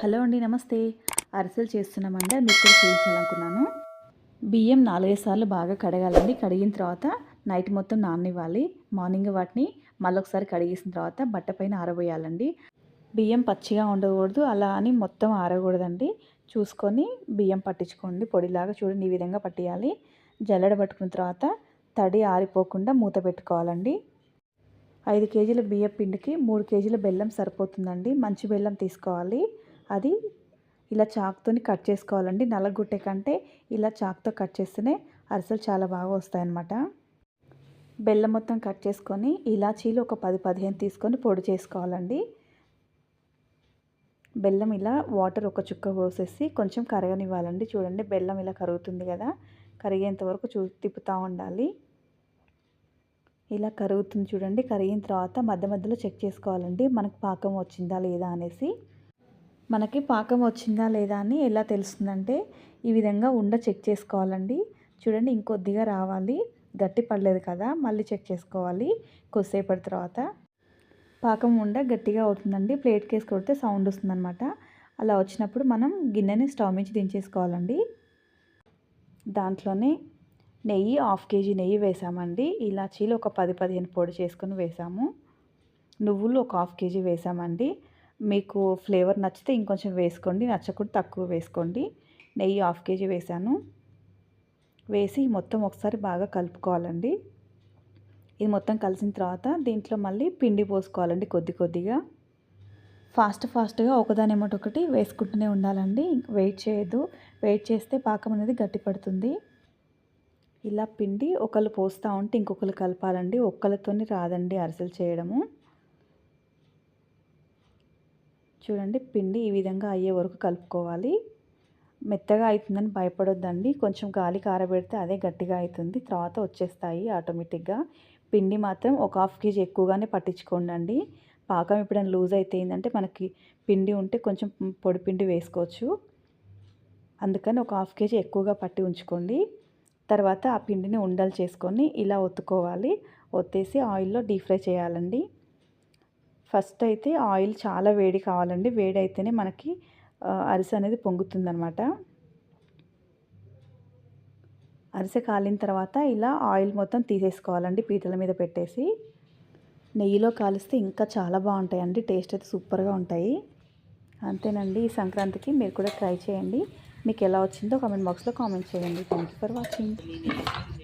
Hello అండి, నమస్తే. అరిసెలు చేస్తున్నామండి. అది మీకు కూడా చూపించాలనుకున్నాను. బియ్యం 4, 5 సార్లు బాగా కడగాలండి. కడిగిన తర్వాత నైట్ మొత్తం నాననివ్వాలి. మార్నింగ్ వాటిని మళ్ళొకసారి కడిగేసిన తర్వాత బట్ట పైన ఆరబోయాలండి. బియ్యం పచ్చిగా ఉండకూడదు, అలా అని మొత్తం ఆరకూడదండి. చూసుకొని బియ్యం పట్టించుకోండి. పొడిలాగా చూడండి, ఈ విధంగా పట్టియాలి. జల్లెడ పట్టుకున్న తర్వాత తడి ఆరిపోకుండా మూత పెట్టుకోవాలండి. 5 కేజీల బియ్యం పిండికి 3 కేజీల బెల్లం సరిపోతుందండి. మంచి బెల్లం తీసుకోవాలి. అది ఇలా చాకుతోని కట్ చేసుకోవాలండి. నల్లగొట్టే కంటే ఇలా చాకుతో కట్ చేస్తేనే అరిసెలు చాలా బాగా వస్తాయన్నమాట. బెల్లం మొత్తం కట్ చేసుకొని ఇలాచీలు ఒక 10, 15 తీసుకొని పొడి చేసుకోవాలండి. బెల్లం ఇలా వాటర్ ఒక చుక్క పోసేసి కొంచెం కరగనివ్వాలండి. చూడండి, బెల్లం ఇలా కరుగుతుంది కదా, కరిగేంత వరకు తిప్పుతూ ఉండాలి. ఇలా కరుగుతుంది చూడండి. కరిగిన తర్వాత మధ్య మధ్యలో చెక్ చేసుకోవాలండి, మనకు పాకం వచ్చిందా లేదా అనేసి. మనకి పాకం వచ్చిందా లేదా అని ఎలా తెలుస్తుందంటే, ఈ విధంగా ఉండ చెక్ చేసుకోవాలండి. చూడండి, ఇంకొద్దిగా రావాలి. గట్టి పడలేదు కదా, మళ్ళీ చెక్ చేసుకోవాలి కొద్దిసేపటి తర్వాత. పాకం ఉండ గట్టిగా అవుతుందండి. ప్లేట్కి వేసి కొడితే సౌండ్ వస్తుందన్నమాట. అలా వచ్చినప్పుడు మనం గిన్నెని స్టవ్ నుంచి దించేసుకోవాలండి. దాంట్లోనే నెయ్యి 1/2 కేజీ నెయ్యి వేసామండి. ఇలాచీలు ఒక 10, 15 పొడి చేసుకొని వేసాము. నువ్వులు ఒక 1/2 కేజీ వేసామండి. మీకు ఫ్లేవర్ నచ్చితే ఇంకొంచెం వేసుకోండి, నచ్చకుండా తక్కువ వేసుకోండి. నెయ్యి 1/2 కేజీ వేసాను. వేసి మొత్తం ఒకసారి బాగా కలుపుకోవాలండి. ఇది మొత్తం కలిసిన తర్వాత దీంట్లో మళ్ళీ పిండి పోసుకోవాలండి కొద్ది కొద్దిగా. ఫాస్ట్గా ఒకదాని ఎమ్మటి ఒకటి వేసుకుంటూనే ఉండాలండి. వెయిట్ చేయొద్దు. వెయిట్ చేస్తే పాకం అనేది గట్టి పడుతుంది. ఇలా పిండి ఒకళ్ళు పోస్తూ ఉంటే ఇంకొకరు కలపాలండి. ఒక్కళ్ళతోని రాదండి అరిసెలు చేయడము. చూడండి, పిండి ఈ విధంగా అయ్యే వరకు కలుపుకోవాలి. మెత్తగా అవుతుందని భయపడొద్దండి. కొంచెం గాలి కారబెడితే అదే గట్టిగా అవుతుంది, తర్వాత వచ్చేస్తాయి ఆటోమేటిక్గా. పిండి మాత్రం ఒక 1/2 కేజీ ఎక్కువగానే పట్టించుకోండి. పాకం ఎప్పుడైనా లూజ్ అయితే ఏంటంటే మనకి పిండి ఉంటే కొంచెం పొడి పిండి వేసుకోవచ్చు. అందుకని ఒక 1/2 కేజీ ఎక్కువగా పట్టి ఉంచుకోండి. తర్వాత ఆ పిండిని ఉండలు చేసుకొని ఇలా ఒత్తుకోవాలి. ఒత్తేసి ఆయిల్లో డీప్ ఫ్రై చేయాలండి. ఫస్ట్ అయితే ఆయిల్ చాలా వేడి కావాలండి. వేడి అయితేనే మనకి అరిసె అనేది పొంగుతుందనమాట. అరిసె కాలిన తర్వాత ఇలా ఆయిల్ మొత్తం తీసేసుకోవాలండి పీటల మీద పెట్టేసి. నెయ్యిలో కాలిస్తే ఇంకా చాలా బాగుంటాయండి. టేస్ట్ అయితే సూపర్గా ఉంటాయి. అంతేనండి, ఈ సంక్రాంతికి మీరు కూడా ట్రై చేయండి. మీకు ఎలా వచ్చిందో కామెంట్ బాక్స్లో కామెంట్ చేయండి. Thank you for watching.